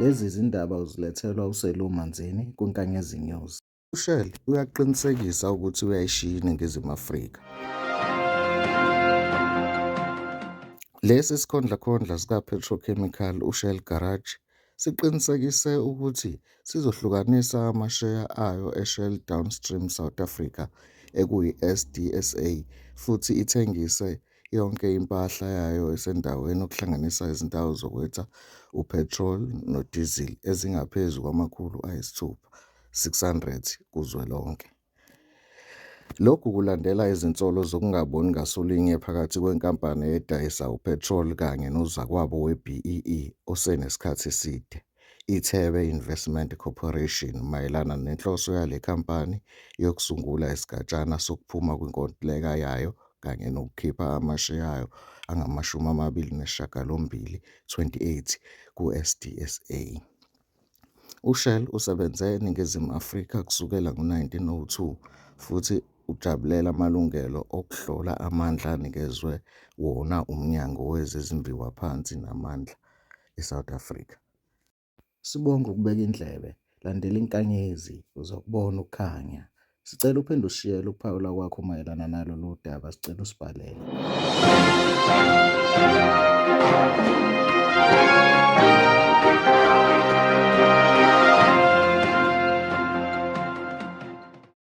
Lezi zindaba uzilethelwa uSeluma Nzini kwiNkanyezi News. UShell uyaqinisekisa ukuthi uyayishiya iNingizimu Afrika. Lesi sikhondlakhondla sika-petrochemical uShell Garage siqinisekise ukuthi sizohlukanisa amasheya ayo eShell Downstream South Africa ekuyi-SDSA futhi ithengise yonke impahla yayo esendaweni okuhlanganisa izindawo zokwetha uphethroli nodizili ezingaphezu kwama-600 kuzwelonke. Lokhu kulandela izinsolo zokungaboni ngasolinye phakathi kwenkampani edayisa uphethroli kanye nozakwabo we-BEE osenesikhathi eside, iThebe Investment Corporation mayelana nenhloso yale nkampani yokusungula isigatshana sokuphuma kwinkontileka yayo kanye nokukhipha amasheya ayo angama-28 ku-SDSA. UShell usebenze eNingizimu Afrika kusukela ngo-1902 futhi ujabulela amalungelo okuhlola amandla anikezwe wona uMnyango Wezezimbiwaphansi Namandla eSouth Africa. Sibonga ukubeka indlebe, landela inkanyezi uzokubona ukukhanya. Sicela uphinde ushiyele ukuphawula kwakho mayelana nalolu daba, sicela usibhalele.